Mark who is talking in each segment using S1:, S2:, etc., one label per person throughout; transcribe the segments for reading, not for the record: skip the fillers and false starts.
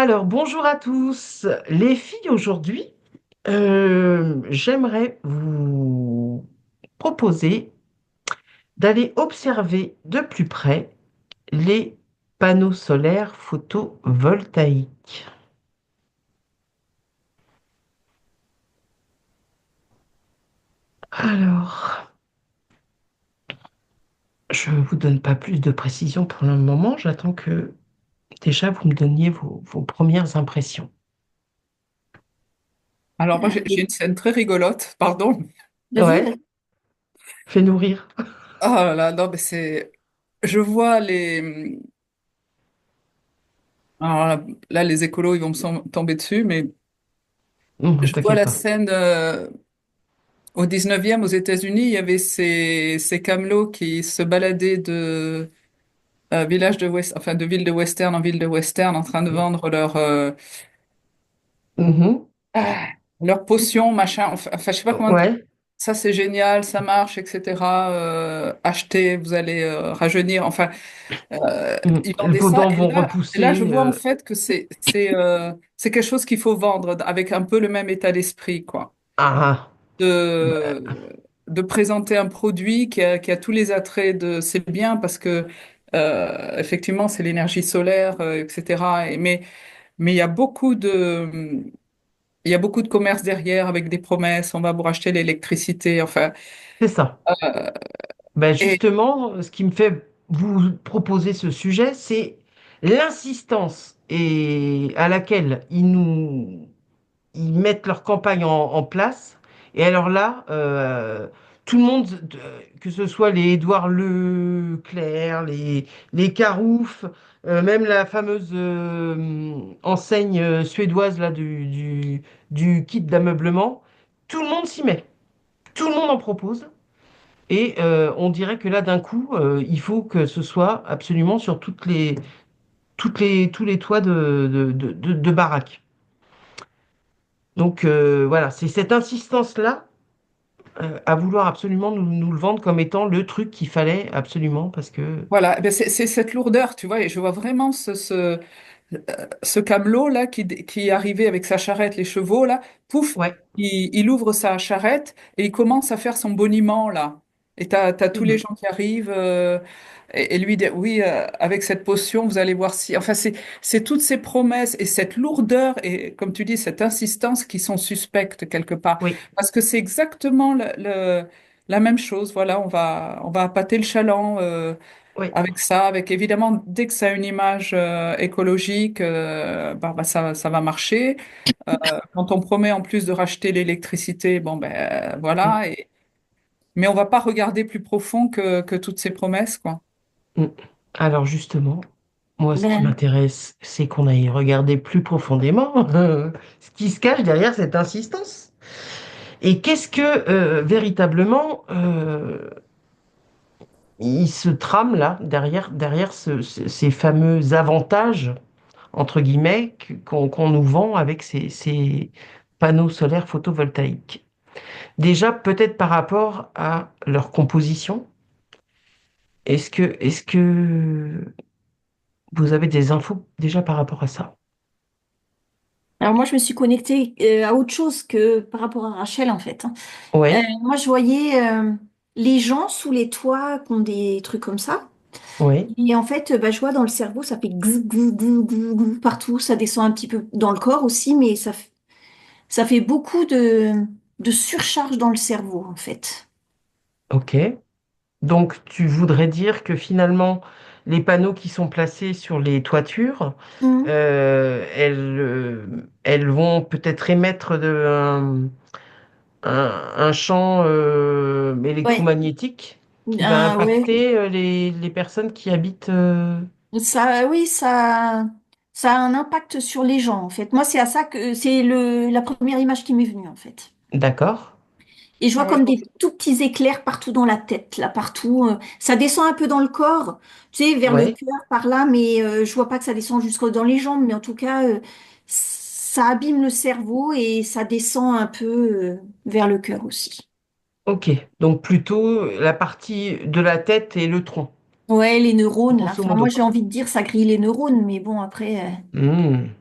S1: Alors, bonjour à tous. Les filles, aujourd'hui, j'aimerais vous proposer d'aller observer de plus près les panneaux solaires photovoltaïques. Alors, je ne vous donne pas plus de précisions pour le moment. J'attends que déjà vous me donniez vos premières impressions.
S2: Alors moi j'ai une scène très rigolote, pardon.
S3: Vas-y,
S1: Ouais,
S3: vas-y.
S1: fais-nous rire.
S2: Ah là là, non mais c'est, je vois les, alors là, les écolos ils vont tomber dessus, mais
S1: Ne
S2: je vois
S1: t'inquiète
S2: la
S1: pas.
S2: scène au 19e aux États-Unis, il y avait ces camelots qui se baladaient de village de West, enfin de ville de western en ville de western en train de vendre
S1: Mhm.
S2: leur potion machin, enfin je sais pas comment dire.
S1: Ouais.
S2: Ça c'est génial, ça marche, etc. Achetez, vous allez rajeunir. Enfin. Ils vendaient
S1: Vos
S2: ça
S1: dents
S2: et
S1: vont
S2: là je
S1: repousser.
S2: vois en fait que c'est quelque chose qu'il faut vendre avec un peu le même état d'esprit quoi.
S1: Ah,
S2: De
S1: bah,
S2: de présenter un produit qui a tous les attraits de c'est bien parce que effectivement c'est l'énergie solaire etc. Mais il y a beaucoup de commerce derrière avec des promesses, on va vous racheter l'électricité enfin
S1: c'est ça.
S2: euh,
S1: Ben
S2: et
S1: justement, ce qui me fait vous proposer ce sujet, c'est l'insistance et à laquelle ils mettent leur campagne en place. Et alors là, tout le monde, que ce soit les Édouard Leclerc, les Carouf, même la fameuse enseigne suédoise là, du kit d'ameublement, tout le monde s'y met. Tout le monde en propose. Et on dirait que là, d'un coup, il faut que ce soit absolument sur tous les toits de baraques. Donc voilà, c'est cette insistance-là à vouloir absolument nous le vendre comme étant le truc qu'il fallait absolument parce que
S2: voilà, eh ben, c'est cette lourdeur, tu vois, et je vois vraiment ce camelot là qui est arrivé avec sa charrette, les chevaux là, pouf,
S1: ouais.
S2: il ouvre sa charrette et il commence à faire son boniment là. Et t'as tous les
S1: Mhm.
S2: gens qui arrivent et lui dit oui, avec cette potion, vous allez voir si. Enfin, c'est toutes ces promesses et cette lourdeur et comme tu dis, cette insistance qui sont suspectes quelque part.
S1: Oui,
S2: Parce que c'est exactement la même chose. Voilà, on va appâter le chaland.
S1: oui,
S2: Avec ça, avec évidemment, dès que ça a une image écologique, ça va marcher. Quand on promet en plus de racheter l'électricité, bon ben
S1: mm,
S2: voilà. Mais on va pas regarder plus profond que toutes ces promesses, quoi.
S1: mm. Alors justement, moi, ce qui
S3: Ben,
S1: m'intéresse, c'est qu'on aille regarder plus profondément ce qui se cache derrière cette insistance. Et qu'est-ce que véritablement il se trame là derrière ces fameux avantages entre guillemets qu'on nous vend avec ces panneaux solaires photovoltaïques. Déjà, peut-être par rapport à leur composition, est-ce que vous avez des infos déjà par rapport à ça?
S3: alors moi, je me suis connectée à autre chose que par rapport à Rachel, en fait.
S1: Oui,
S3: Moi, je voyais les gens sous les toits qui ont des trucs comme ça.
S1: oui,
S3: Et en fait, bah, je vois dans le cerveau, ça fait gzz, gzz, gzz, gzz, gzz partout. Ça descend un petit peu dans le corps aussi, mais ça fait beaucoup de surcharge dans le cerveau, en fait.
S1: ok. Donc, tu voudrais dire que finalement, les panneaux qui sont placés sur les toitures,
S3: Mhm.
S1: elles vont peut-être émettre un champ
S3: Ouais,
S1: électromagnétique qui va
S3: ah, ouais.
S1: impacter les personnes qui habitent.
S3: Ça, oui, ça a un impact sur les gens, en fait. Moi, c'est à ça que c'est la première image qui m'est venue, en fait.
S1: D'accord.
S3: Et je vois
S2: Ah ouais,
S3: comme des tout petits éclairs partout dans la tête, là, partout. Ça descend un peu dans le corps, tu sais, vers le
S1: Oui.
S3: cœur, par là, mais je vois pas que ça descend jusque dans les jambes, mais en tout cas, ça abîme le cerveau et ça descend un peu vers le cœur aussi.
S1: Ok. Donc plutôt la partie de la tête et le tronc,
S3: Ouais, les neurones, là.
S1: grosso
S3: Enfin, moi,
S1: modo.
S3: j'ai envie de dire ça grille les neurones, mais bon, après.
S1: Hmm.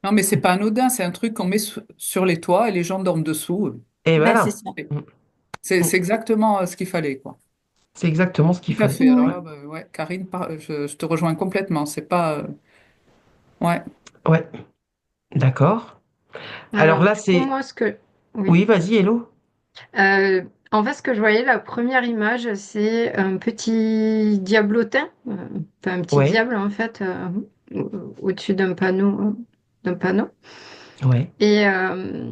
S2: Non, mais c'est pas anodin, c'est un truc qu'on met sur les toits et les gens dorment dessous.
S1: Et
S3: Ben, c'est
S1: voilà.
S3: ça.
S1: Mm.
S2: C'est
S1: Mm.
S2: exactement ce qu'il fallait, quoi.
S1: C'est exactement ce
S2: Tout
S1: qu'il
S2: à
S1: fallait.
S2: fait. Alors
S1: Ouais.
S2: là, bah, ouais, Karine, je te rejoins complètement. C'est pas. Ouais.
S1: Ouais. D'accord. Alors
S4: Alors,
S1: là,
S4: du coup,
S1: c'est...
S4: moi, ce que... Oui.
S1: Oui, vas-y, Hello.
S4: Euh, En fait, ce que je voyais, la première image, c'est un petit diablotin, enfin, un petit
S1: Ouais.
S4: diable, en fait, au-dessus d'un panneau.
S1: Ouais.
S4: Et, euh,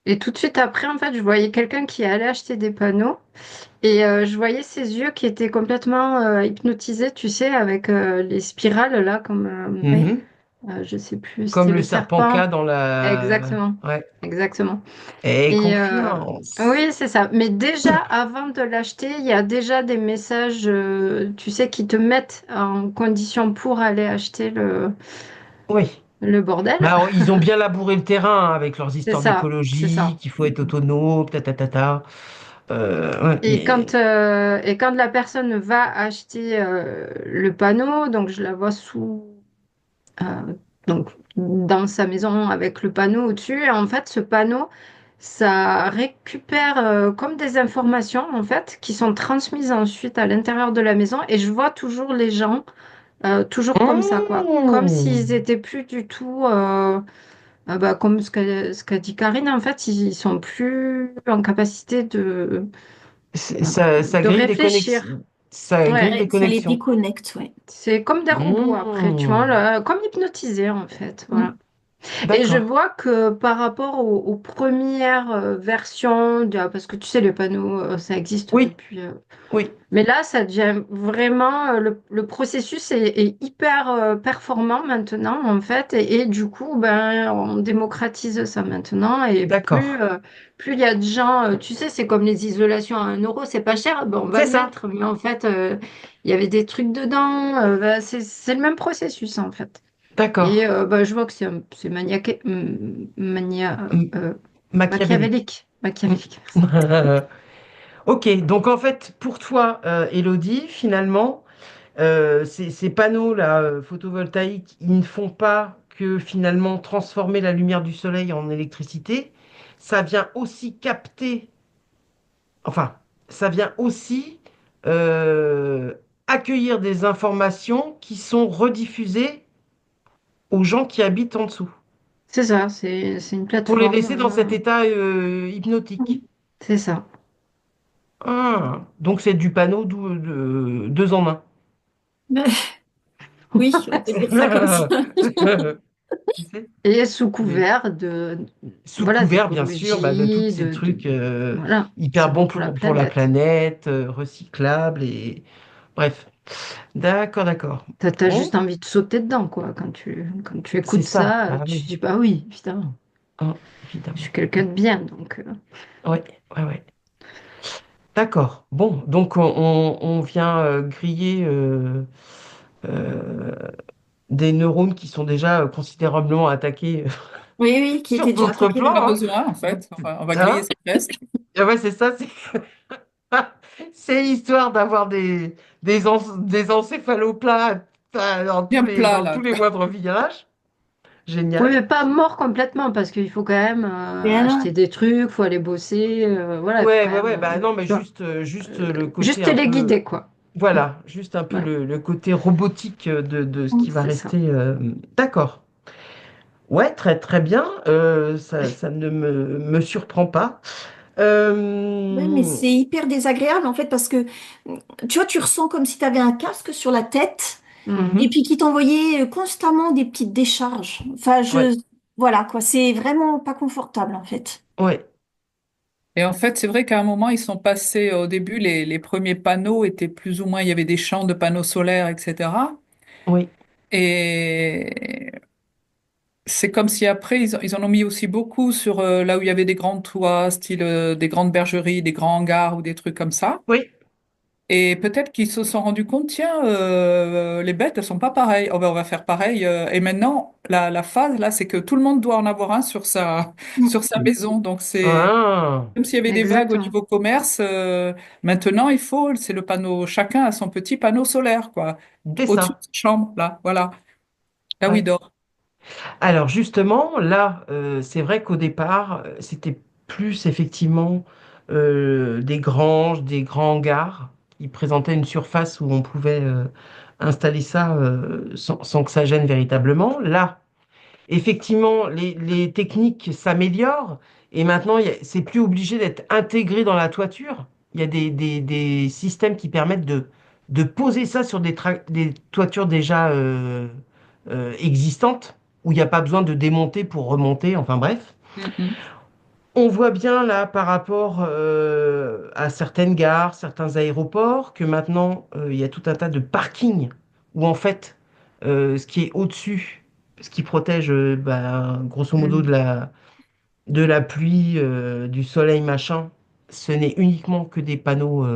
S4: et tout de suite après, en fait, je voyais quelqu'un qui allait acheter des panneaux. Et je voyais ses yeux qui étaient complètement hypnotisés, tu sais, avec les spirales, là, comme...
S3: Oui.
S1: Mhm.
S4: je sais plus,
S1: Comme
S4: c'était
S1: le
S4: le
S1: serpent
S4: serpent.
S1: K dans la...
S4: Exactement.
S1: Ouais.
S4: Exactement.
S1: Et
S4: Et
S1: confiance.
S4: oui, c'est ça. Mais déjà, avant de l'acheter, il y a déjà des messages, tu sais, qui te mettent en condition pour aller acheter
S1: Oui.
S4: le bordel.
S1: Bah, ils ont bien labouré le terrain hein, avec leurs
S4: C'est
S1: histoires
S4: ça, c'est
S1: d'écologie,
S4: ça.
S1: qu'il faut être autonome, ta ta ta ta. Ouais, mais
S4: Et quand la personne va acheter le panneau, donc je la vois euh, donc dans sa maison avec le panneau au-dessus. Et en fait, ce panneau, ça récupère comme des informations en fait qui sont transmises ensuite à l'intérieur de la maison. Et je vois toujours les gens toujours comme ça, quoi. Comme s'ils
S1: Mmh.
S4: étaient plus du tout bah, comme ce qu'a dit Karine. En fait, ils sont plus en capacité
S1: Ça
S4: de
S1: grille des connexions.
S4: réfléchir.
S1: Ça grille
S4: Ouais.
S1: des
S3: Ouais, ça les
S1: connexions.
S3: déconnecte, ouais.
S4: C'est comme des robots après, tu vois,
S1: Mmh.
S4: là, comme hypnotisés en fait. Voilà.
S3: Mm.
S4: Et je
S1: D'accord.
S4: vois que par rapport aux premières versions, parce que tu sais, les panneaux, ça existe
S1: Oui,
S4: depuis.
S1: oui.
S4: Mais là, ça devient vraiment, le processus est hyper performant maintenant, en fait. Et du coup, ben, on démocratise ça maintenant. Et
S1: D'accord.
S4: plus il y a de gens, tu sais, c'est comme les isolations à 1 euro, c'est pas cher, ben, on va
S1: C'est
S4: le
S1: ça.
S4: mettre. Mais en fait, il y avait des trucs dedans. Ben, c'est le même processus, en fait.
S1: D'accord.
S4: Et bah, je vois que c'est
S1: M- Machiavélique.
S4: machiavélique.
S1: Mmh.
S4: Machiavélique, merci.
S1: Ok, donc en fait, pour toi, Elodie, finalement, ces panneaux-là, photovoltaïques, ils ne font pas que finalement transformer la lumière du soleil en électricité. Ça vient aussi capter, enfin, ça vient aussi euh, accueillir des informations qui sont rediffusées aux gens qui habitent en dessous,
S4: C'est ça, c'est une
S1: pour les
S4: plateforme.
S1: laisser dans cet état hypnotique.
S4: C'est ça.
S1: Ah, donc c'est du panneau deux en un.
S3: Oui, on peut dire ça comme ça.
S1: Tu sais,
S4: Et sous
S1: mais
S4: couvert
S1: sous
S4: voilà,
S1: couvert, bien sûr, bah, de tous
S4: d'écologie,
S1: ces trucs
S4: voilà,
S1: hyper
S4: c'est
S1: bons
S4: bon pour la
S1: pour la
S4: planète.
S1: planète, recyclables et bref. D'accord, d'accord.
S4: T'as
S1: Bon,
S4: juste envie de sauter dedans, quoi. Quand tu
S1: c'est
S4: écoutes
S1: ça.
S4: ça,
S1: Bah
S4: tu te
S1: oui,
S4: dis, bah oui, évidemment,
S1: hein,
S4: je suis
S1: évidemment.
S4: quelqu'un de bien, donc.
S1: Ouais, ouais, ouais. D'accord. Bon, donc on vient griller euh, des neurones qui sont déjà considérablement attaqués
S3: Oui, oui, qui
S1: sur
S3: était déjà
S1: d'autres
S3: attaqué
S2: Pas
S1: plans,
S3: là-bas.
S2: besoin, en
S1: hein.
S2: fait. On va griller
S1: Hein.
S2: ses fesses.
S1: Ah ouais, c'est ça, c'est c'est histoire d'avoir des encéphaloplats
S2: Bien plat,
S1: dans
S2: là.
S1: tous les moindres villages.
S4: Oui,
S1: Génial.
S4: mais pas mort complètement, parce qu'il faut quand même
S3: Mais
S4: acheter
S3: non.
S4: des trucs, faut aller bosser, voilà, il faut
S1: Ouais,
S4: quand
S1: ouais,
S4: même,
S1: ouais, bah non, mais
S4: tu vois,
S1: juste le côté
S4: juste
S1: un
S4: les
S1: peu,
S4: guider, quoi.
S1: voilà, juste un peu
S4: Voilà,
S1: le côté robotique de ce qui va
S4: c'est ça.
S1: rester. D'accord. Ouais, très, très bien. Ça ne me surprend pas.
S3: Ouais, mais
S1: Euh,
S3: c'est hyper désagréable en fait parce que tu vois, tu ressens comme si tu avais un casque sur la tête et
S4: Mhm.
S1: mhm,
S3: puis qui t'envoyait constamment des petites décharges. Enfin,
S1: ouais,
S3: voilà quoi, c'est vraiment pas confortable en fait.
S1: ouais,
S2: Et en fait, c'est vrai qu'à un moment, ils sont passés, au début, les premiers panneaux étaient plus ou moins, il y avait des champs de panneaux solaires, etc.
S1: oui,
S2: Et c'est comme si après, ils en ont mis aussi beaucoup sur là où il y avait des grands toits, style des grandes bergeries, des grands hangars ou des trucs comme ça.
S1: oui,
S2: Et peut-être qu'ils se sont rendus compte, tiens, les bêtes, elles sont pas pareilles. Oh ben, on va faire pareil. Et maintenant, la phase, là, c'est que tout le monde doit en avoir un sur sur sa maison. Donc, c'est
S1: ah,
S2: comme s'il y avait des vagues au
S4: Exactement.
S2: niveau commerce. Maintenant, c'est le panneau, chacun a son petit panneau solaire, quoi,
S1: c'est
S2: au-dessus de
S1: ça.
S2: sa chambre, là, voilà, là où il
S1: Ouais.
S2: dort.
S1: Alors justement, là, c'est vrai qu'au départ, c'était plus effectivement des granges, des grands hangars qui présentaient une surface où on pouvait installer ça sans que ça gêne véritablement. Là, effectivement, les techniques s'améliorent et maintenant, c'est plus obligé d'être intégré dans la toiture. Il y a des systèmes qui permettent de poser ça sur des toitures déjà existantes, où il n'y a pas besoin de démonter pour remonter, enfin bref.
S2: Mhm.
S1: On voit bien là par rapport à certaines gares, certains aéroports, que maintenant il y a tout un tas de parkings où en fait ce qui est au-dessus, ce qui protège grosso modo
S2: Mhm.
S1: de la pluie, du soleil, machin, ce n'est uniquement que des panneaux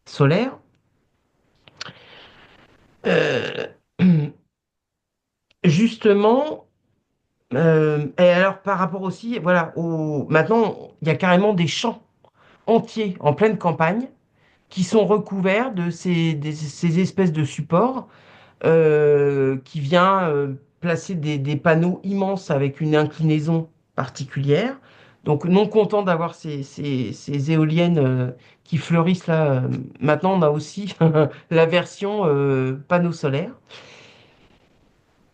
S1: solaires. Euh, Justement, et alors par rapport aussi, voilà, maintenant il y a carrément des champs entiers en pleine campagne qui sont recouverts de ces espèces de supports qui vient placer des panneaux immenses avec une inclinaison particulière. Donc, non content d'avoir ces éoliennes qui fleurissent là, maintenant on a aussi la version panneau solaire.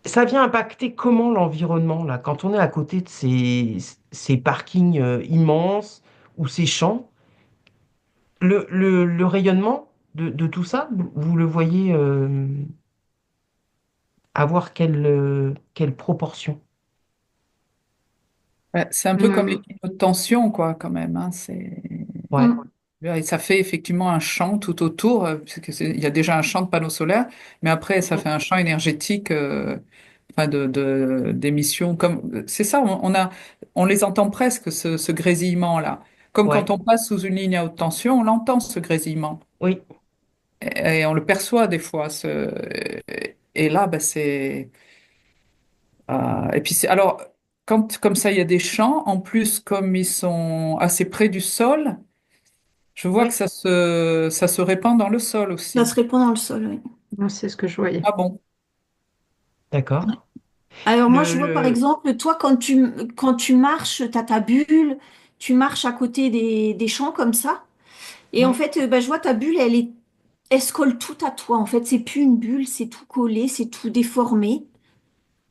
S1: Ça vient impacter comment l'environnement là, quand on est à côté de ces parkings immenses ou ces champs? Le rayonnement de tout ça, vous le voyez avoir quelle proportion?
S2: Ouais, c'est un peu comme les
S4: Euh,
S2: tuyaux de tension, quoi, quand même, hein.
S1: Ouais,
S3: Mm.
S2: Et ça fait effectivement un champ tout autour, il y a déjà un champ de panneaux solaires, mais après, ça
S1: mm,
S2: fait un champ énergétique, enfin d'émissions. C'est ça, on les entend presque, ce grésillement-là. Comme quand
S1: ouais,
S2: on passe sous une ligne à haute tension, on l'entend, ce grésillement.
S1: oui,
S2: Et on le perçoit des fois. Et là, ben, et puis alors, quand comme ça, il y a des champs, en plus, comme ils sont assez près du sol, je vois que
S1: oui,
S2: ça se répand dans le sol
S3: Ça se
S2: aussi.
S3: répand dans le sol, oui.
S4: moi, c'est ce que je voyais.
S2: Ah bon?
S1: d'accord.
S3: Alors moi,
S1: Le,
S3: je vois par
S1: le,
S3: exemple, toi, quand tu marches, tu as ta bulle, tu marches à côté des champs comme ça. Et en
S1: mm,
S3: fait, bah, je vois ta bulle, elle se colle tout à toi. En fait, c'est plus une bulle, c'est tout collé, c'est tout déformé.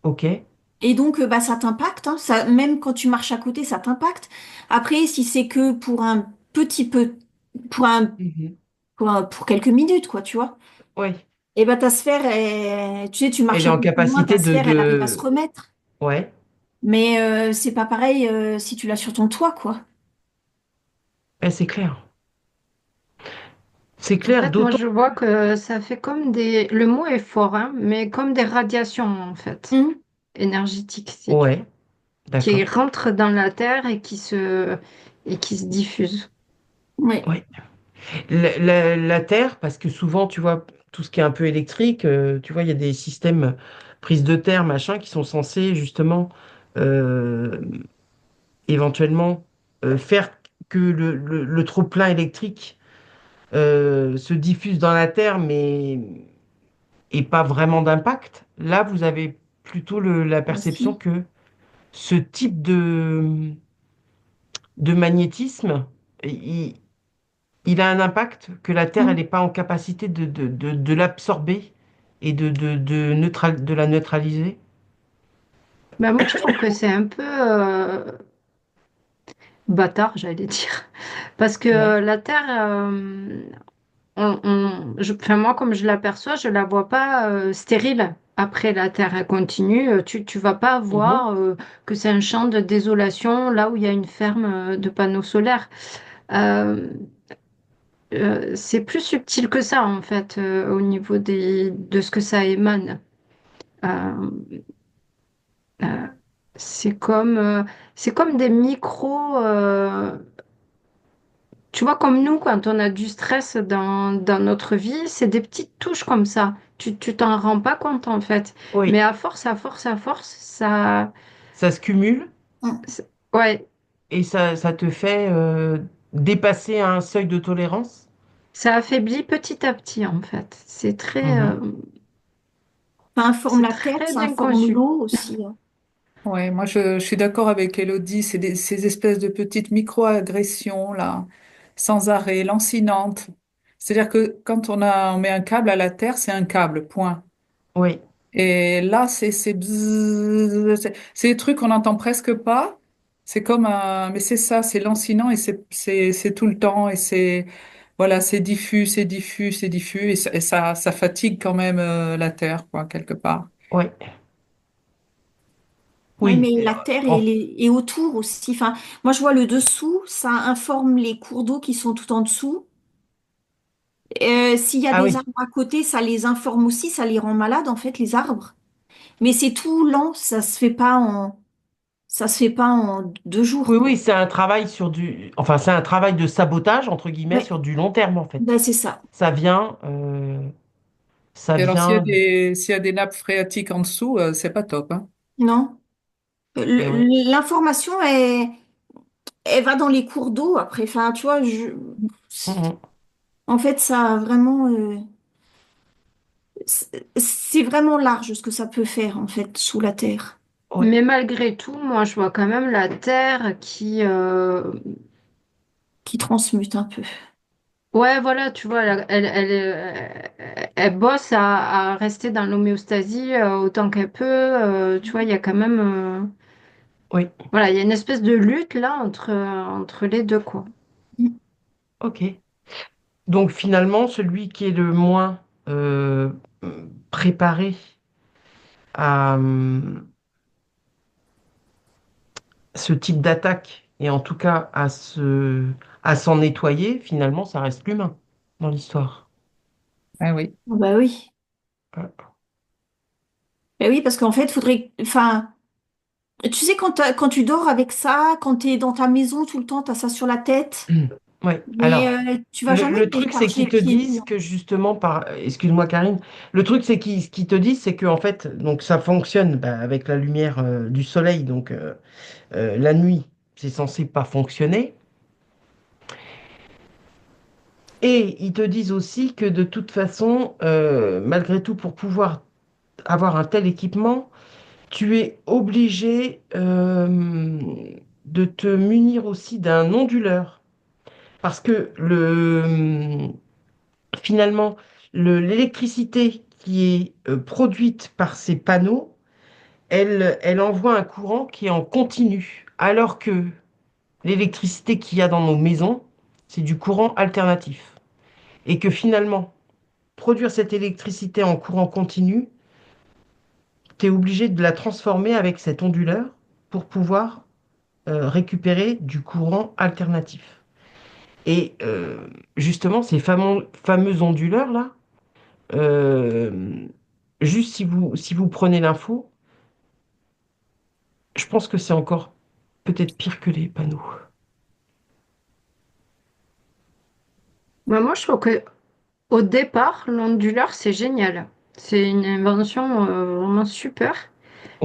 S1: ok.
S3: Et donc, bah, ça t'impacte, hein. Ça, même quand tu marches à côté, ça t'impacte. Après, si c'est que pour un petit peu, pour un,
S1: Mhm.
S3: pour quelques minutes, quoi, tu vois.
S1: Oui,
S3: Et bah, ta sphère, tu sais, tu
S1: elle
S3: marches
S1: est
S3: un
S1: en
S3: peu plus loin, ta
S1: capacité
S3: sphère, elle arrive à se remettre.
S1: ouais,
S3: Mais c'est pas pareil si tu l'as sur ton toit, quoi.
S1: c'est clair. C'est
S4: En
S1: clair,
S4: fait, moi,
S1: d'autant.
S4: je vois que ça fait comme des... Le mot est fort, hein, mais comme des radiations, en fait,
S3: Mhm.
S4: énergétiques, si tu
S1: Ouais,
S4: veux, qui
S1: d'accord.
S4: rentrent dans la Terre et qui se diffusent.
S3: Ouais.
S1: Ouais. La Terre, parce que souvent, tu vois, tout ce qui est un peu électrique, tu vois, il y a des systèmes prise de terre, machin, qui sont censés justement euh, éventuellement faire que le trop-plein électrique se diffuse dans la Terre, mais et pas vraiment d'impact. Là, vous avez plutôt la
S3: Ah,
S1: perception
S3: si.
S1: que ce type de magnétisme, il, il a un impact, que la Terre, elle
S3: Mhm.
S1: n'est pas en capacité de l'absorber et de la neutraliser.
S4: Ben, moi, je trouve que c'est un peu bâtard, j'allais dire. Parce que
S1: Ouais.
S4: la Terre, enfin, moi, comme je l'aperçois, je la vois pas stérile. Après, la Terre, elle continue. Tu vas pas
S1: Mhm.
S4: voir que c'est un champ de désolation là où il y a une ferme de panneaux solaires. Euh, c'est plus subtil que ça, en fait, au niveau de ce que ça émane. Euh, euh, c'est comme, euh, c'est comme des micros. Tu vois, comme nous, quand on a du stress dans notre vie, c'est des petites touches comme ça. Tu t'en rends pas compte en fait. Mais
S1: Oui,
S4: à force, à force, à force, ça,
S1: ça se cumule
S3: Mhm.
S4: ouais,
S1: et ça te fait dépasser un seuil de tolérance.
S4: ça affaiblit petit à petit en fait.
S3: Ça informe
S4: C'est
S3: la terre,
S4: très
S3: ça
S4: bien
S3: informe
S4: conçu.
S3: l'eau aussi, hein.
S2: Ouais, moi je suis d'accord avec Elodie, ces espèces de petites micro-agressions là, sans arrêt, lancinantes. C'est-à-dire que quand on met un câble à la terre, c'est un câble, point.
S1: Oui,
S2: Et là, c'est bzzz, c'est des trucs qu'on n'entend presque pas. C'est comme un, mais c'est ça, c'est lancinant et c'est tout le temps et c'est voilà, c'est diffus, c'est diffus, c'est diffus et ça fatigue quand même la terre quoi quelque part.
S1: oui,
S3: Ouais,
S1: oui.
S3: mais la terre
S1: En-
S3: et autour aussi. Enfin, moi, je vois le dessous, ça informe les cours d'eau qui sont tout en dessous. S'il y a
S1: ah
S3: des
S1: oui,
S3: arbres à côté, ça les informe aussi, ça les rend malades, en fait, les arbres. Mais c'est tout lent, ça se fait pas en 2 jours,
S1: oui,
S3: quoi.
S1: oui, c'est un travail sur du, enfin, c'est un travail de sabotage entre guillemets
S3: Ouais,
S1: sur du long terme en fait.
S3: ben, c'est ça.
S1: Ça vient, ça
S2: Et alors
S1: vient,
S2: s'il y a des nappes phréatiques en dessous, c'est pas top, hein.
S3: Non?
S1: et oui.
S3: L'information, elle va dans les cours d'eau après. Enfin, tu vois,
S1: Mhm.
S3: en fait, ça a vraiment, c'est vraiment large ce que ça peut faire, en fait, sous la terre,
S1: Ouais.
S4: Mais malgré tout, moi, je vois quand même la Terre qui,
S3: qui transmute un peu.
S4: ouais, voilà, tu vois, elle bosse à rester dans l'homéostasie autant qu'elle peut. Tu vois, il y a quand même,
S1: Oui,
S4: voilà, il y a une espèce de lutte là entre les deux, quoi.
S1: ok. Donc finalement, celui qui est le moins euh, préparé à ce type d'attaque, et en tout cas à s'en nettoyer, finalement, ça reste l'humain dans l'histoire.
S2: Ah oui.
S3: Ah bah oui.
S1: Ouais.
S3: Ben oui, parce qu'en fait, faudrait, enfin, tu sais, quand tu dors avec ça, quand tu es dans ta maison tout le temps, tu as ça sur la tête,
S1: Ouais.
S3: mais
S1: Alors,
S3: tu vas jamais
S1: le truc, c'est
S3: décharger
S1: qu'ils
S3: le
S1: te
S3: pied nu,
S1: disent
S3: hein.
S1: que justement, excuse-moi Karine, le truc, c'est ce qu'ils te disent, c'est que en fait, donc ça fonctionne bah, avec la lumière du soleil, donc la nuit, c'est censé pas fonctionner. Et ils te disent aussi que de toute façon, malgré tout, pour pouvoir avoir un tel équipement, tu es obligé de te munir aussi d'un onduleur. Parce que finalement, l'électricité qui est produite par ces panneaux, elle envoie un courant qui est en continu. Alors que l'électricité qu'il y a dans nos maisons, c'est du courant alternatif. Et que finalement, produire cette électricité en courant continu, tu es obligé de la transformer avec cet onduleur pour pouvoir récupérer du courant alternatif. Et justement, ces fameux onduleurs-là, euh, juste si vous prenez l'info, je pense que c'est encore peut-être pire que les panneaux.
S4: Bah, moi, je trouve que au départ, l'onduleur, c'est génial. C'est une invention vraiment super.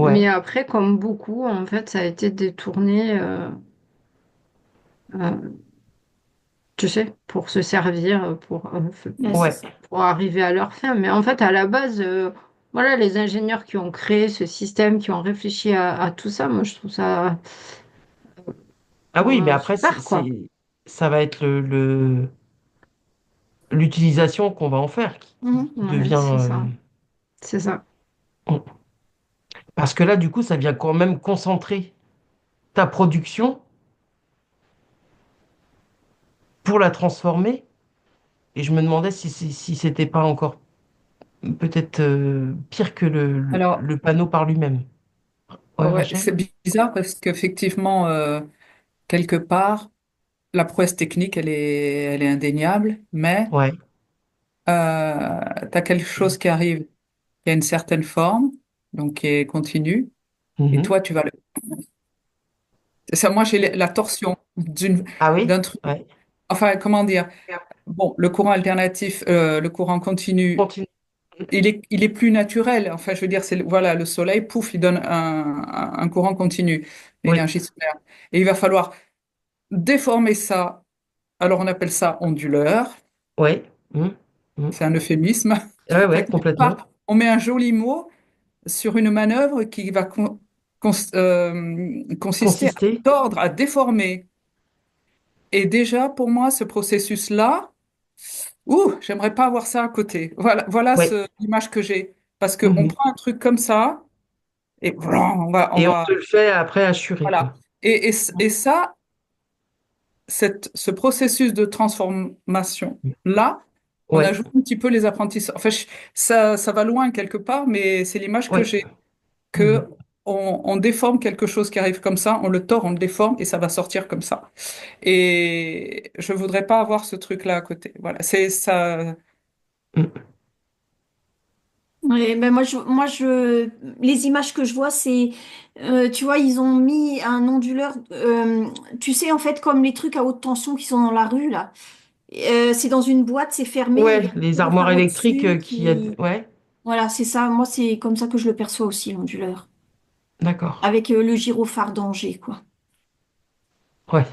S4: Mais
S1: Ouais,
S4: après, comme beaucoup, en fait, ça a été détourné, euh, tu sais, pour se servir,
S3: Ben, c'est
S1: ouais.
S3: ça.
S4: pour arriver à leur fin. Mais en fait, à la base, voilà, les ingénieurs qui ont créé ce système, qui ont réfléchi à tout ça, moi, je trouve ça
S1: Ah oui, mais après,
S4: super, quoi.
S1: ça va être l'utilisation qu'on va en faire qui
S3: Mhm.
S4: Ouais,
S1: devient...
S4: c'est ça. C'est ça.
S1: parce que là, du coup, ça vient quand même concentrer ta production pour la transformer. Et je me demandais si c'était pas encore peut-être pire que
S2: Alors,
S1: le panneau par lui-même. Ouais,
S2: ouais,
S1: Rachel?
S2: c'est bizarre parce qu'effectivement, quelque part, la prouesse technique, elle est indéniable, mais
S1: Ouais.
S2: tu as quelque chose qui arrive, qui a une certaine forme, donc qui est continu, et
S1: Mhm.
S2: toi, tu vas le... Ça, moi, j'ai la torsion
S1: Ah oui?
S2: d'un truc.
S1: Ouais.
S2: Enfin, comment dire? Bon, le courant alternatif, le courant continu,
S1: Continue.
S2: il est plus naturel. Enfin, je veux dire, voilà, le soleil, pouf, il donne un courant continu,
S1: Oui.
S2: l'énergie solaire. Et il va falloir déformer ça. Alors, on appelle ça onduleur.
S1: Oui. Mhm. Mhm.
S2: C'est un euphémisme.
S1: Ouais,
S2: Enfin,
S1: ouais,
S2: quelque
S1: complètement.
S2: part, on met un joli mot sur une manœuvre qui va consistait à
S1: Consister?
S2: tordre, à déformer. Et déjà, pour moi, ce processus-là, j'aimerais pas avoir ça à côté. Voilà
S1: Ouais.
S2: l'image que j'ai. Parce qu'on
S1: Mhm.
S2: prend un truc comme ça, et voilà, on
S1: Et on
S2: va,
S1: te le fait après assurer,
S2: voilà.
S1: quoi.
S2: Et ça, ce processus de transformation-là, on
S1: Ouais.
S2: ajoute un petit peu les apprentissages. Enfin, ça va loin quelque part, mais c'est l'image que
S1: Ouais.
S2: j'ai,
S1: Mhm.
S2: que on déforme quelque chose qui arrive comme ça, on le tord, on le déforme, et ça va sortir comme ça. Et je voudrais pas avoir ce truc-là à côté. Voilà, c'est ça.
S1: Mhm.
S3: Ouais, ben les images que je vois, c'est, tu vois, ils ont mis un onduleur, tu sais, en fait, comme les trucs à haute tension qui sont dans la rue, là. C'est dans une boîte, c'est fermé, et il y
S1: Ouais,
S3: a un
S1: les armoires
S3: gyrophare
S1: électriques
S3: au-dessus
S1: qui aident.
S3: qui...
S1: Ouais,
S3: Voilà, c'est ça. Moi, c'est comme ça que je le perçois aussi, l'onduleur.
S1: d'accord.
S3: Avec le gyrophare d'Angers, quoi.
S1: Ouais.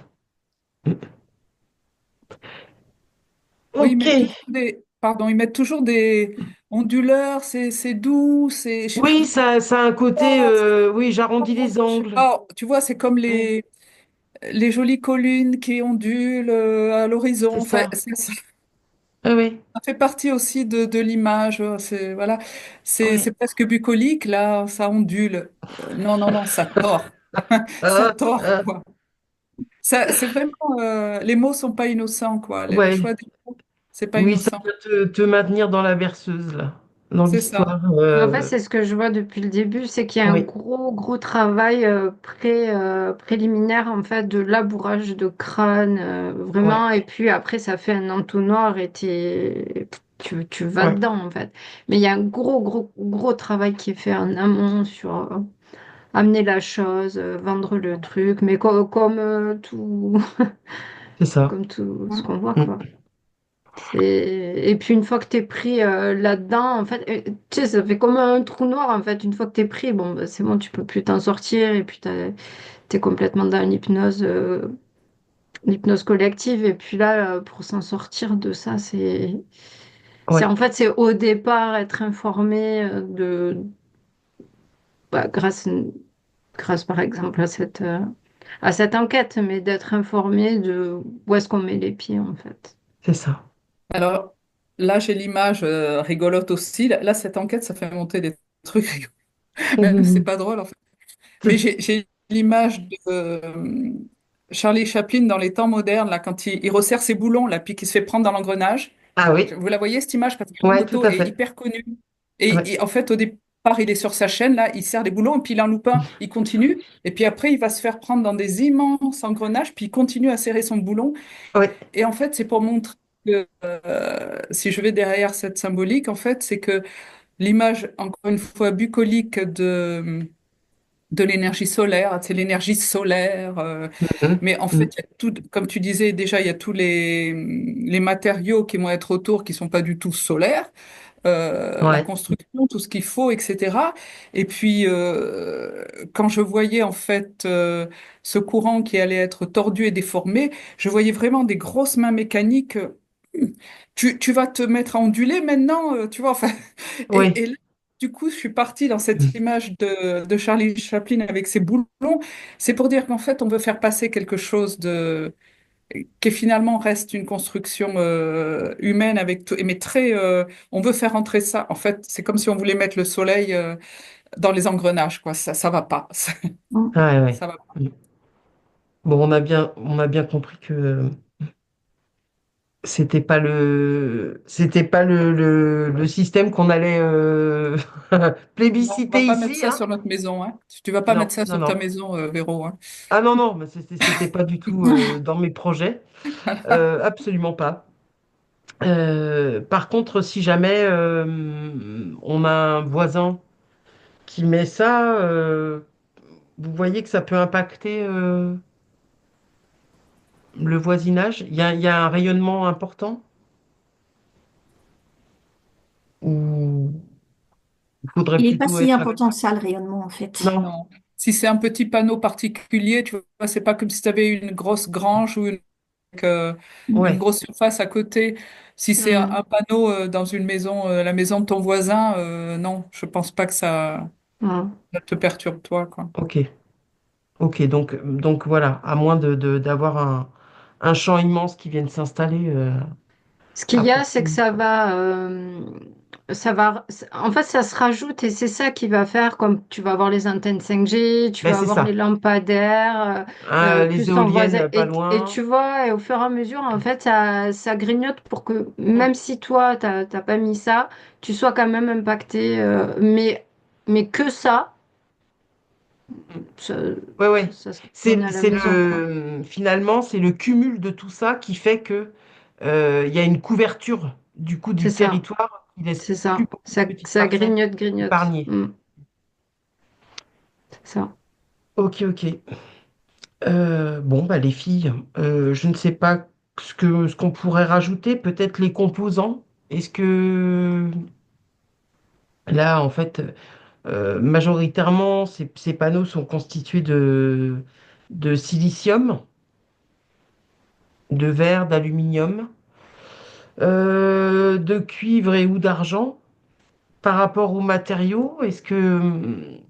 S1: Mhm.
S2: Oui,
S1: Ok.
S2: ils mettent toujours des onduleurs, c'est doux, c'est, je sais
S1: Oui, ça a un côté.
S2: pas,
S1: Oui, j'arrondis les
S2: je sais
S1: angles.
S2: pas, tu vois, c'est comme
S1: Ouais,
S2: les jolies collines qui ondulent à l'horizon.
S1: c'est
S2: Enfin,
S1: ça. Ah oui.
S2: ça fait partie aussi de l'image. C'est, voilà, c'est
S1: Ouais.
S2: presque bucolique, là, ça ondule. Non, non, non, ça tord. Ça
S1: Ah,
S2: tord,
S1: ah,
S2: quoi. Ça, c'est vraiment, les mots sont pas innocents, quoi. Le
S1: ouais.
S2: choix des mots, c'est pas
S1: Oui, ça
S2: innocent.
S1: vient te maintenir dans la berceuse, là. Dans
S2: C'est ça.
S1: l'histoire.
S4: En fait, c'est ce que je vois depuis le début, c'est qu'il y a un
S1: Oui,
S4: gros, gros travail préliminaire en fait de labourage de crâne,
S1: ouais,
S4: vraiment. Et puis après, ça fait un entonnoir et tu vas
S1: ouais.
S4: dedans en fait. Mais il y a un gros, gros, gros travail qui est fait en amont sur amener la chose, vendre le truc, mais comme tout,
S1: C'est ça.
S4: comme tout ce qu'on voit
S1: Mm.
S4: quoi. Et puis une fois que t'es pris là-dedans, en fait, tu sais, ça fait comme un trou noir, en fait. Une fois que t'es pris, bon, bah, c'est bon, tu peux plus t'en sortir, et puis t'es complètement dans l'hypnose collective. Et puis là, pour s'en sortir de ça,
S1: Ouais,
S4: en fait, c'est au départ être informé bah, grâce par exemple à cette enquête, mais d'être informé de où est-ce qu'on met les pieds, en fait.
S1: c'est ça.
S2: Alors là, j'ai l'image rigolote aussi. Là, cette enquête, ça fait monter des trucs rigolos. Même c'est
S1: Mhm.
S2: pas drôle en fait. Mais j'ai l'image de Charlie Chaplin dans les temps modernes, là, quand il resserre ses boulons, là, puis qu'il se fait prendre dans l'engrenage.
S1: Ah oui,
S2: Vous la voyez, cette image, parce que la
S1: ouais, tout
S2: photo
S1: à
S2: est
S1: fait.
S2: hyper connue.
S1: Ouais.
S2: Et en fait, au départ, il est sur sa chaîne, là, il serre des boulons, et puis il en loupe un, il continue. Et puis après, il va se faire prendre dans des immenses engrenages, puis il continue à serrer son boulon.
S1: Ouais,
S2: Et en fait, c'est pour montrer que, si je vais derrière cette symbolique, en fait, c'est que l'image, encore une fois, bucolique de l'énergie solaire, c'est l'énergie solaire.
S1: Mhm.
S2: Mais en fait,
S1: Mhm.
S2: il y a tout, comme tu disais déjà, il y a tous les matériaux qui vont être autour qui sont pas du tout solaires, la
S1: Ouais,
S2: construction, tout ce qu'il faut, etc. Et puis, quand je voyais en fait ce courant qui allait être tordu et déformé, je voyais vraiment des grosses mains mécaniques. Tu vas te mettre à onduler maintenant, tu vois. Enfin,
S1: ouais.
S2: et là, du coup, je suis partie dans cette image de Charlie Chaplin avec ses boulons. C'est pour dire qu'en fait, on veut faire passer quelque chose qui finalement reste une construction humaine avec tout, mais très, on veut faire entrer ça. En fait, c'est comme si on voulait mettre le soleil dans les engrenages, quoi. Ça va pas.
S1: Ouais, ouais.
S2: Ça va pas.
S1: Mm. Bon, on a bien compris que c'était pas le système qu'on allait
S2: Non, on va
S1: plébisciter
S2: pas mettre
S1: ici,
S2: ça
S1: hein.
S2: sur notre maison, hein. Tu vas pas
S1: Non,
S2: mettre ça
S1: non,
S2: sur ta
S1: non.
S2: maison, Véro, hein.
S1: Ah non, non, mais c'était pas du tout dans mes projets. Absolument pas. Par contre, si jamais on a un voisin qui met ça, vous voyez que ça peut impacter le voisinage. Il y a un rayonnement important ou il faudrait
S3: Il n'est pas
S1: plutôt
S3: si
S1: être...
S3: important que ça, le rayonnement, en fait.
S1: Non,
S2: Non. Si c'est un petit panneau particulier, tu vois, c'est pas comme si tu avais une grosse grange ou une
S1: ouais,
S2: grosse surface à côté. Si c'est un
S3: Hmm.
S2: panneau dans une maison, la maison de ton voisin, non, je pense pas que ça.
S4: Mm.
S2: Ça te perturbe toi, quoi.
S1: Ok, ok, donc voilà, à moins d'avoir un champ immense qui vienne s'installer
S4: Ce qu'il
S1: à
S4: y a, c'est que
S1: proximité.
S4: en fait, ça se rajoute et c'est ça qui va faire, comme tu vas avoir les antennes 5G, tu
S1: Ben
S4: vas
S1: c'est
S4: avoir les
S1: ça.
S4: lampadaires,
S1: Les
S4: plus ton voisin,
S1: éoliennes pas
S4: et tu
S1: loin.
S4: vois, et au fur et à mesure, en fait, ça grignote pour que
S1: Mm.
S4: même si toi, t'as pas mis ça, tu sois quand même impacté, mais que ça,
S1: Ouais, ouais.
S4: ça se termine à la maison, quoi.
S1: Finalement, c'est le cumul de tout ça qui fait que il y a une couverture du coup
S4: C'est
S1: du
S4: ça,
S1: territoire qui laisse
S4: c'est
S1: plus
S4: ça,
S1: beaucoup de petites
S4: ça
S1: parcelles
S4: grignote, grignote.
S1: épargnées.
S4: Mm, c'est ça.
S1: Ok, ok. Bon, bah les filles, je ne sais pas ce qu'on pourrait rajouter, peut-être les composants. Est-ce que là, en fait, majoritairement, ces panneaux sont constitués de silicium, de verre, d'aluminium, de cuivre et ou d'argent. Par rapport aux matériaux, est-ce qu'il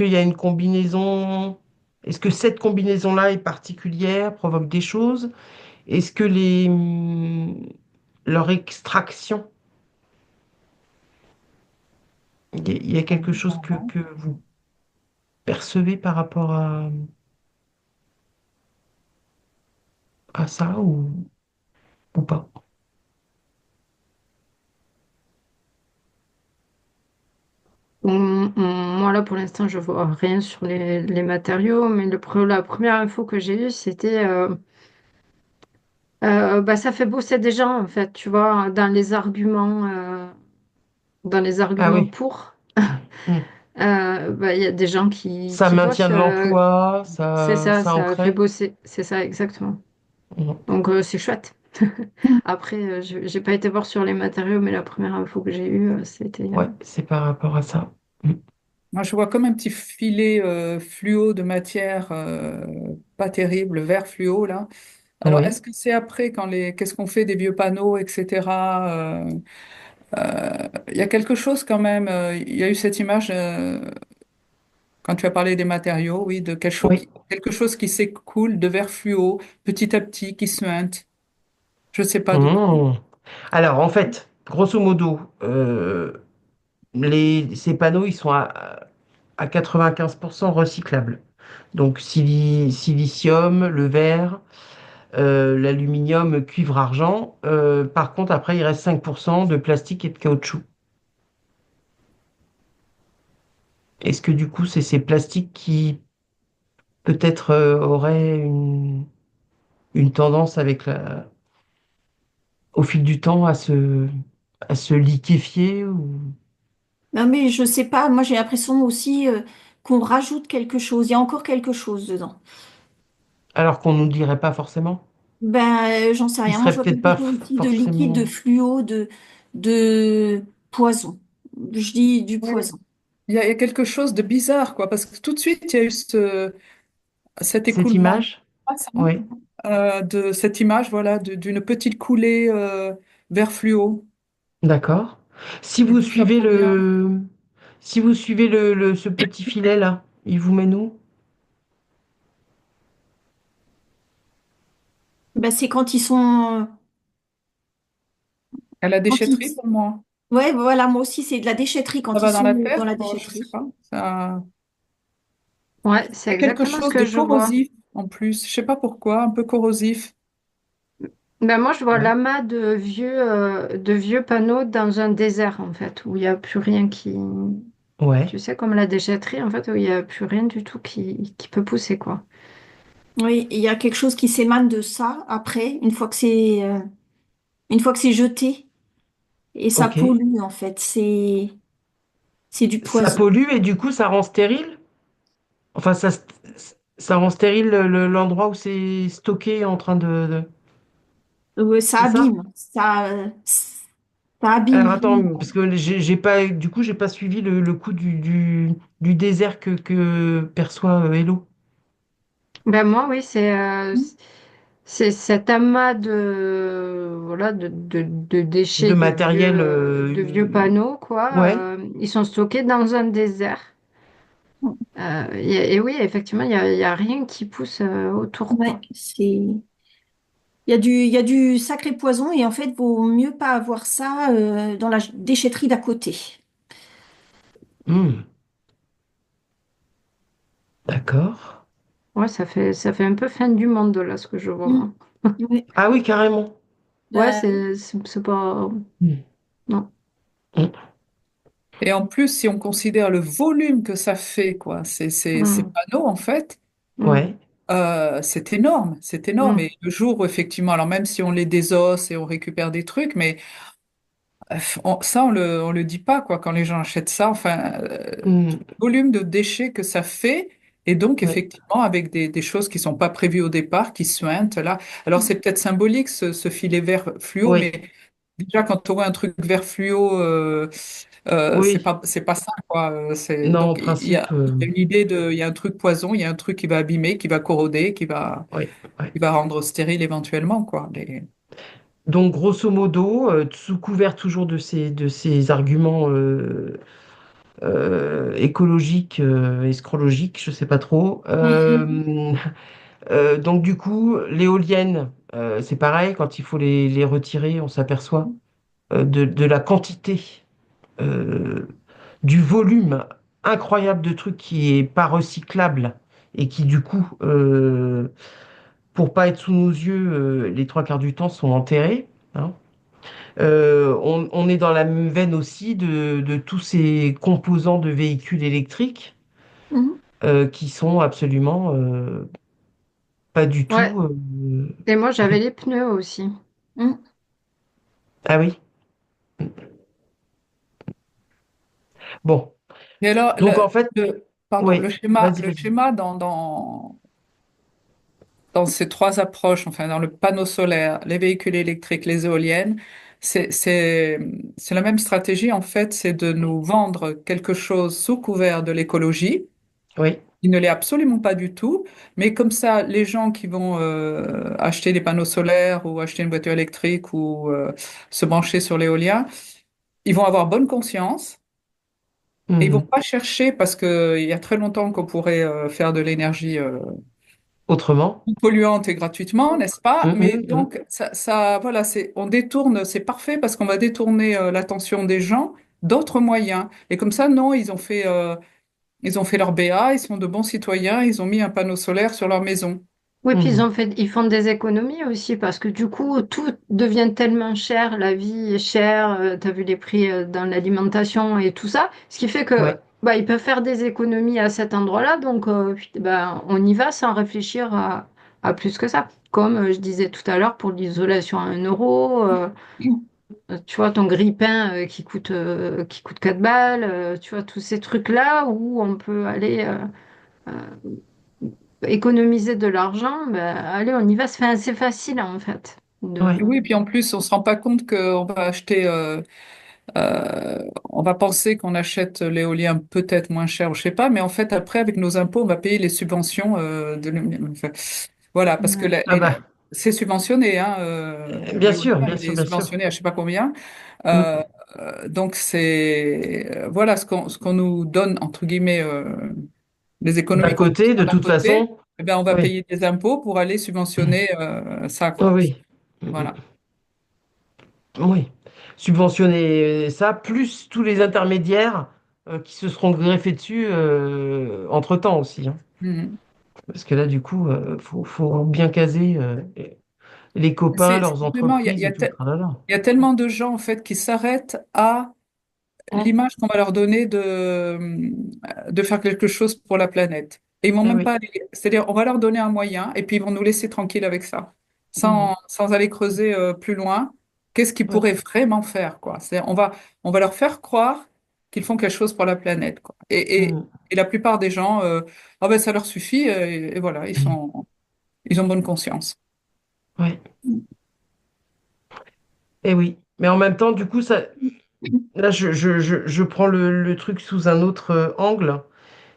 S1: y a une combinaison? Est-ce que cette combinaison-là est particulière, provoque des choses? Est-ce que leur extraction, il y a quelque chose que vous percevez par rapport à ça ou pas?
S4: Moi, là, pour l'instant, je vois rien sur les matériaux, mais la première info que j'ai eue, c'était bah, ça fait bosser des gens, en fait, tu vois, dans les
S1: Ah
S4: arguments
S1: oui.
S4: pour.
S1: Hmm.
S4: Bah, il y a des gens
S1: Ça
S4: qui
S1: maintient
S4: bossent,
S1: de l'emploi,
S4: c'est ça,
S1: ça en
S4: ça fait
S1: crée.
S4: bosser, c'est ça, exactement.
S1: Hmm.
S4: Donc, c'est chouette. Après, j'ai pas été voir sur les matériaux, mais la première info que j'ai eue, c'était.
S1: Ouais, c'est par rapport à ça. Hmm.
S2: Moi, je vois comme un petit filet fluo de matière pas terrible, vert fluo, là. Alors,
S1: Oui,
S2: est-ce que c'est après, qu'est-ce qu'on fait des vieux panneaux, etc. Il y a quelque chose quand même. Il y a eu cette image, quand tu as parlé des matériaux, oui, de
S1: oui.
S2: quelque chose qui s'écoule de verre fluo, petit à petit, qui suinte. Je ne sais pas de quoi.
S1: Hmm. Alors, en fait, grosso modo, ces panneaux, ils sont à 95% recyclables. Donc, silicium, le verre, l'aluminium, cuivre, argent. Par contre, après, il reste 5% de plastique et de caoutchouc. Est-ce que du coup, c'est ces plastiques qui peut-être auraient une tendance au fil du temps à se liquéfier
S3: Non, mais je sais pas, moi j'ai l'impression aussi qu'on rajoute quelque chose. Il y a encore quelque chose dedans.
S1: alors qu'on ne nous dirait pas forcément?
S3: Ben, j'en sais
S1: Qui
S3: rien. Moi,
S1: serait
S3: je vois
S1: peut-être
S3: quelque
S1: pas
S3: chose aussi de liquide, de
S1: forcément.
S3: fluo, de poison. Je dis du
S2: Oui.
S3: poison.
S2: Il y a quelque chose de bizarre, quoi, parce que tout de suite, il y a eu cet
S1: Cette
S2: écoulement
S1: image? Oui.
S2: de cette image, voilà, d'une petite coulée vert fluo.
S1: D'accord. Si
S2: Et
S1: vous
S2: d'où ça
S1: suivez
S2: provient?
S1: ce petit filet là, il vous mène où?
S3: Ben, c'est quand ils sont,
S2: À la
S3: quand ils,
S2: déchetterie, pour moi.
S3: ouais, voilà, moi aussi, c'est de la déchetterie
S2: Ça
S3: quand ils
S2: va dans la
S3: sont dans
S2: terre,
S3: la
S2: quoi, je sais
S3: déchetterie.
S2: pas. Ça...
S4: Ouais, c'est
S2: Il y a quelque
S4: exactement ce
S2: chose de
S4: que je vois.
S2: corrosif en plus. Je sais pas pourquoi, un peu corrosif.
S4: Ben moi, je vois
S1: Ouais.
S4: l'amas de vieux panneaux dans un désert, en fait, où il n'y a plus rien qui.
S1: Ouais.
S4: Tu sais, comme la déchetterie, en fait, où il n'y a plus rien du tout qui peut pousser, quoi.
S3: Oui, il y a quelque chose qui s'émane de ça après, une fois que c'est jeté et ça
S1: Ok.
S3: pollue en fait. C'est du
S1: Ça
S3: poison.
S1: pollue et du coup ça rend stérile? Enfin, ça rend stérile l'endroit où c'est stocké en train
S3: Ça
S1: C'est ça?
S3: abîme, ça abîme
S1: Alors attends,
S3: vraiment.
S1: parce que j'ai pas, du coup, j'ai pas suivi le coup du désert que perçoit Hello.
S4: Ben moi, oui, c'est cet amas voilà, de déchets,
S1: de matériel.
S4: de vieux panneaux, quoi.
S1: Ouais.
S4: Ils sont stockés dans un désert. Et oui, effectivement, il y a rien qui pousse autour,
S3: Ouais,
S4: quoi.
S3: il y a du sacré poison et en fait, vaut mieux pas avoir ça dans la déchetterie d'à côté.
S1: Hmm. D'accord.
S4: Ouais, ça fait un peu fin du monde, là, ce que je vois,
S3: Mm.
S4: moi.
S3: Ouais.
S1: Ah oui, carrément.
S4: Ouais,
S3: Bah,
S4: c'est pas...
S1: Hmm.
S4: Non.
S1: Hmm.
S2: Et en plus, si on considère le volume que ça fait, quoi, ces
S4: Mm.
S2: panneaux, en fait,
S4: Mm.
S1: Ouais.
S2: c'est énorme, c'est énorme.
S4: Mm.
S2: Et le jour où, effectivement, alors même si on les désosse et on récupère des trucs, mais ça, on le dit pas, quoi, quand les gens achètent ça. Enfin,
S1: Hmm.
S2: le volume de déchets que ça fait, et donc,
S1: Ouais.
S2: effectivement, avec des choses qui sont pas prévues au départ, qui suintent, là. Alors, c'est peut-être symbolique, ce filet vert fluo,
S1: Oui.
S2: mais déjà, quand on voit un truc vert fluo,
S1: Oui.
S2: c'est pas ça, quoi.
S1: Non, en
S2: Donc,
S1: principe,
S2: il y a une idée il y a un truc poison, il y a un truc qui va abîmer, qui va corroder,
S1: oui. Ouais.
S2: qui va rendre stérile éventuellement, quoi.
S1: Donc, grosso modo, sous couvert toujours de ces arguments écologiques, escrologiques, je sais pas trop. Donc, du coup, l'éolienne, c'est pareil, quand il faut les retirer, on s'aperçoit de la quantité, euh, du volume incroyable de trucs qui est pas recyclable et qui, du coup, pour pas être sous nos yeux, les trois quarts du temps sont enterrés. Hein. On est dans la même veine aussi de tous ces composants de véhicules électriques
S3: mhm.
S1: qui sont absolument pas du
S4: Ouais.
S1: tout.
S4: Et moi, j'avais les pneus aussi.
S3: Mm.
S1: Ah oui. Bon.
S2: Et alors,
S1: Donc en fait,
S2: pardon,
S1: oui. Vas-y,
S2: le
S1: vas-y.
S2: schéma dans ces trois approches, enfin, dans le panneau solaire, les véhicules électriques, les éoliennes, c'est la même stratégie, en fait, c'est de nous vendre quelque chose sous couvert de l'écologie.
S1: Oui.
S2: Il ne l'est absolument pas du tout, mais comme ça, les gens qui vont acheter des panneaux solaires ou acheter une voiture électrique ou se brancher sur l'éolien, ils vont avoir bonne conscience et ils vont
S1: Mhm.
S2: pas chercher parce que il y a très longtemps qu'on pourrait faire de l'énergie
S1: Autrement.
S2: polluante et gratuitement, n'est-ce pas? Mais
S1: Mhm, mhm.
S2: donc voilà, on détourne, c'est parfait parce qu'on va détourner l'attention des gens d'autres moyens. Et comme ça, non, ils ont fait leur BA, ils sont de bons citoyens, ils ont mis un panneau solaire sur leur maison.
S4: Oui, puis
S1: Mhm.
S4: ils font des économies aussi parce que du coup, tout devient tellement cher, la vie est chère, tu as vu les prix dans l'alimentation et tout ça, ce qui fait que
S1: Ouais.
S4: bah, ils peuvent faire des économies à cet endroit-là, donc bah, on y va sans réfléchir à plus que ça. Comme je disais tout à l'heure pour l'isolation à 1 euro, tu vois, ton grille-pain qui coûte 4 balles, tu vois, tous ces trucs-là où on peut aller économiser de l'argent, ben, allez, on y va, c'est assez facile en fait.
S2: Et
S1: Ouais.
S2: oui, puis en plus, on se rend pas compte qu'on va acheter, on va penser qu'on achète l'éolien peut-être moins cher, je sais pas, mais en fait, après, avec nos impôts, on va payer les subventions de l'éolien. Enfin, voilà, parce que
S3: Ouais.
S1: Ah bah,
S2: c'est subventionné, hein,
S1: bien
S2: l'éolien,
S1: sûr, bien
S2: il
S1: sûr,
S2: est
S1: bien sûr.
S2: subventionné à je sais pas combien.
S1: Mhm.
S2: Euh, donc, voilà ce qu'on nous donne, entre guillemets, les
S1: D'un
S2: économies qu'on peut
S1: côté, de
S2: faire d'un
S1: toute
S2: côté,
S1: façon,
S2: eh ben, on va
S1: oui.
S2: payer des impôts pour aller subventionner ça,
S1: Oh
S2: quoi.
S1: oui. Mhm.
S2: Voilà.
S1: Oui. Subventionner ça, plus tous les intermédiaires qui se seront greffés dessus entre-temps aussi. Hein.
S2: Mhm.
S1: Parce que là, du coup, faut bien caser les copains,
S2: C'est
S1: leurs
S2: vraiment,
S1: entreprises et tout le tralala.
S2: il y a tellement de gens en fait qui s'arrêtent à
S1: Hein.
S2: l'image qu'on va leur donner de faire quelque chose pour la planète. Et ils vont
S1: Eh
S2: même
S1: oui.
S2: pas c'est-à-dire on va leur donner un moyen et puis ils vont nous laisser tranquilles avec ça,
S1: Mhm.
S2: sans aller creuser plus loin. Qu'est-ce qu'ils
S1: Oui.
S2: pourraient vraiment faire, quoi? On va leur faire croire qu'ils font quelque chose pour la planète, quoi.
S1: Mhm.
S2: Et la plupart des gens, ah ben ça leur suffit et voilà, ils ont bonne conscience.
S1: Ouais. Eh oui. Mais en même temps, du coup, ça, là, je prends le truc sous un autre angle.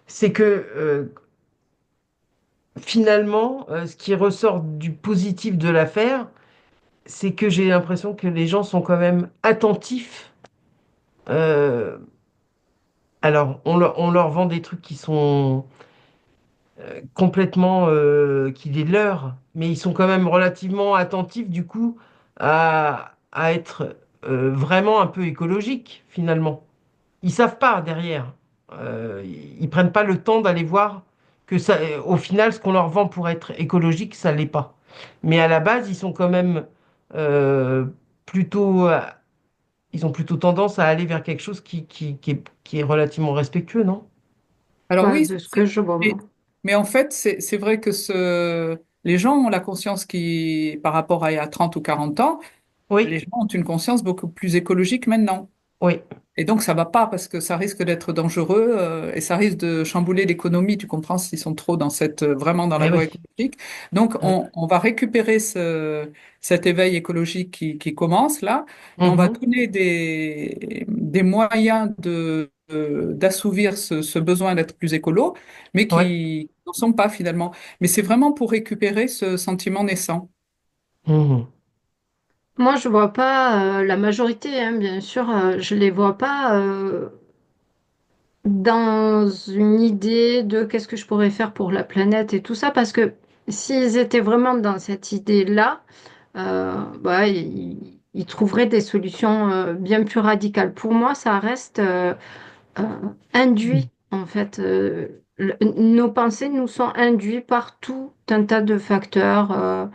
S1: C'est que finalement, ce qui ressort du positif de l'affaire, c'est que j'ai l'impression que les gens sont quand même attentifs. Euh, alors, on leur vend des trucs qui sont complètement qui les leurrent, mais ils sont quand même relativement attentifs du coup à être vraiment un peu écologiques finalement. Ils savent pas derrière. Ils prennent pas le temps d'aller voir que ça, au final, ce qu'on leur vend pour être écologique, ça l'est pas. Mais à la base, ils sont quand même euh, plutôt, ils ont plutôt tendance à aller vers quelque chose qui est relativement respectueux, non?
S2: Alors
S4: Bah,
S2: oui,
S4: de ce que je vois, moi.
S2: mais, mais en fait, c'est vrai que les gens ont la conscience qui, par rapport à il y a 30 ou 40 ans,
S1: Oui,
S2: les gens ont une conscience beaucoup plus écologique maintenant.
S1: oui.
S2: Et donc, ça va pas parce que ça risque d'être dangereux et ça risque de chambouler l'économie. Tu comprends s'ils sont trop dans vraiment dans la
S1: Eh
S2: voie
S1: oui.
S2: écologique. Donc,
S1: Mm.
S2: on va récupérer cet éveil écologique qui commence là et on va
S1: Mhm.
S2: donner des moyens d'assouvir ce besoin d'être plus écolo, mais
S1: Ouais.
S2: qui n'en sont pas finalement. Mais c'est vraiment pour récupérer ce sentiment naissant.
S1: Mhm.
S4: Moi, je vois pas la majorité, hein, bien sûr, je les vois pas dans une idée de qu'est-ce que je pourrais faire pour la planète et tout ça, parce que s'ils étaient vraiment dans cette idée-là, bah, ils trouveraient des solutions bien plus radicales. Pour moi, ça reste euh, induit, en fait. Nos pensées nous sont induites par tout un tas de facteurs. Euh,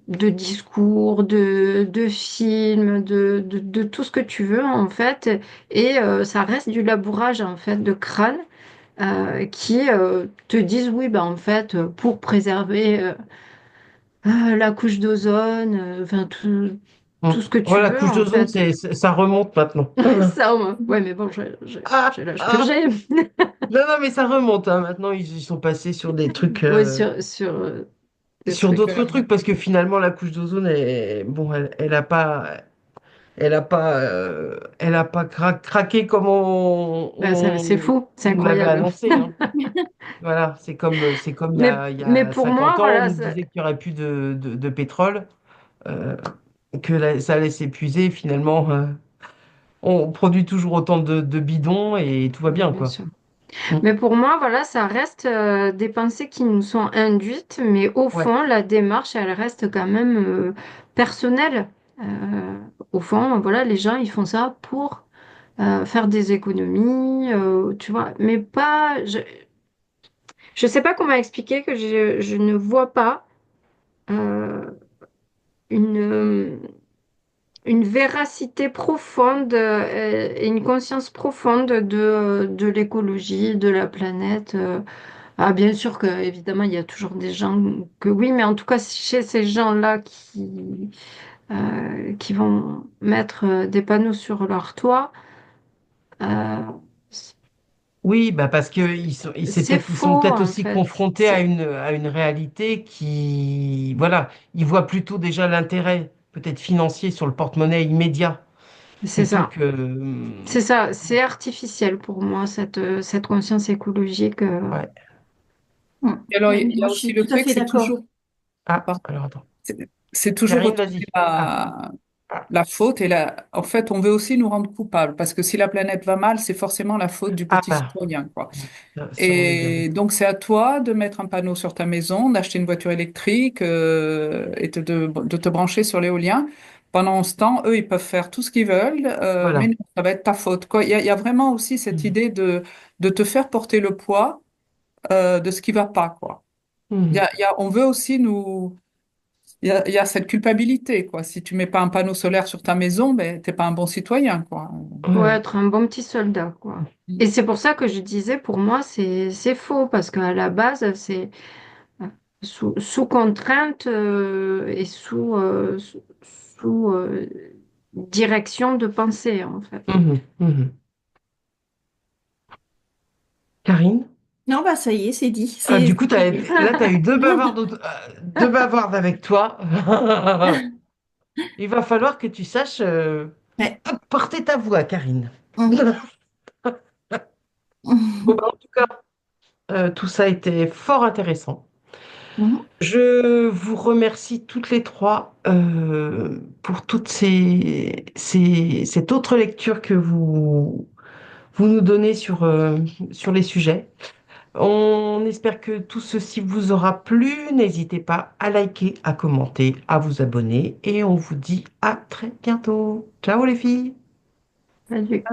S4: de discours, de films, de tout ce que tu veux en fait. Et ça reste du labourage en fait de crâne qui te disent oui, bah, en fait, pour préserver la couche d'ozone, enfin
S1: Mm.
S4: tout ce que tu
S1: Voilà,
S4: veux
S1: couche
S4: en
S1: d'ozone,
S4: fait.
S1: ça remonte maintenant.
S4: Ça, ouais, mais bon,
S1: Ah,
S4: j'ai l'âge que
S1: ah.
S4: j'ai.
S1: Non, non, mais ça remonte, hein. Maintenant, ils sont passés sur des trucs,
S4: Ouais, sur des
S1: sur
S4: trucs.
S1: d'autres trucs, parce que finalement, la couche d'ozone, bon, elle a pas craqué comme
S4: Ben, c'est fou, c'est
S1: on nous l'avait
S4: incroyable.
S1: annoncé, hein. Voilà, c'est comme il y
S4: Mais
S1: a
S4: pour
S1: 50
S4: moi,
S1: ans, on
S4: voilà,
S1: nous disait qu'il n'y aurait plus de pétrole, euh, ça allait s'épuiser. Finalement, on produit toujours autant de bidons et tout va bien,
S4: bien
S1: quoi.
S4: sûr.
S1: Mm.
S4: Mais pour moi, voilà, ça reste des pensées qui nous sont induites, mais au
S1: Ouais.
S4: fond, la démarche, elle reste quand même personnelle. Au fond, voilà, les gens, ils font ça pour faire des économies, tu vois, mais pas. Je sais pas comment expliquer que je ne vois pas euh, une, une véracité profonde et une conscience profonde de l'écologie, de la planète. Ah, bien sûr que, évidemment, il y a toujours des gens que oui, mais en tout cas, chez ces gens-là qui vont mettre des panneaux sur leur toit, euh,
S1: Oui, bah parce que
S4: c'est
S1: ils sont
S4: faux,
S1: peut-être
S4: en
S1: aussi
S4: fait.
S1: confrontés à une réalité qui, voilà, ils voient plutôt déjà l'intérêt peut-être financier sur le porte-monnaie immédiat
S4: C'est
S1: plutôt
S4: ça.
S1: que,
S4: C'est ça. C'est artificiel pour moi, cette conscience écologique.
S1: ouais.
S3: Mm.
S2: Et alors,
S3: Ouais,
S2: il y
S3: moi,
S2: a
S3: je
S2: aussi
S3: suis
S2: le
S3: tout à
S2: fait que
S3: fait
S2: c'est
S3: d'accord.
S2: toujours,
S1: Ah, alors attends.
S2: c'est toujours
S1: Karine,
S2: retrouver
S1: vas-y. Ah, ah,
S2: la faute en fait, on veut aussi nous rendre coupables parce que si la planète va mal, c'est forcément la faute du
S1: ah,
S2: petit
S1: bah,
S2: citoyen, quoi.
S1: ça, on est bien
S2: Et
S1: d'accord.
S2: donc, c'est à toi de mettre un panneau sur ta maison, d'acheter une voiture électrique et de te brancher sur l'éolien. Pendant ce temps, eux, ils peuvent faire tout ce qu'ils veulent, mais
S1: Voilà.
S2: non, ça va être ta faute, quoi. Il y a vraiment aussi cette
S1: Mhm.
S2: idée de te faire porter le poids de ce qui va pas, quoi.
S1: Mhm.
S2: On veut aussi il y a cette culpabilité, quoi. Si tu mets pas un panneau solaire sur ta maison, ben, t'es pas un bon citoyen, quoi.
S4: Faut
S1: Ouais.
S4: être un bon petit soldat, quoi. Et
S2: Mm.
S4: c'est pour ça que je disais, pour moi, c'est faux, parce qu'à la base, c'est sous contrainte et sous direction de pensée, en fait.
S1: Mhm. Mhm. Karine?
S3: Non, bah ça y est, c'est dit.
S1: Ah, du coup,
S3: C'est-
S1: là, tu as eu deux bavardes avec toi. Il va falloir que tu saches
S3: Ouais.
S1: porter ta voix, Karine.
S3: Mm.
S1: Bon, bah, en tout cas, Tout ça était fort intéressant.
S3: Mhm.
S1: Je vous remercie toutes les trois pour toutes cette autre lecture que vous nous donnez sur les sujets. On espère que tout ceci vous aura plu. N'hésitez pas à liker, à commenter, à vous abonner et on vous dit à très bientôt. Ciao les filles!
S4: Salut.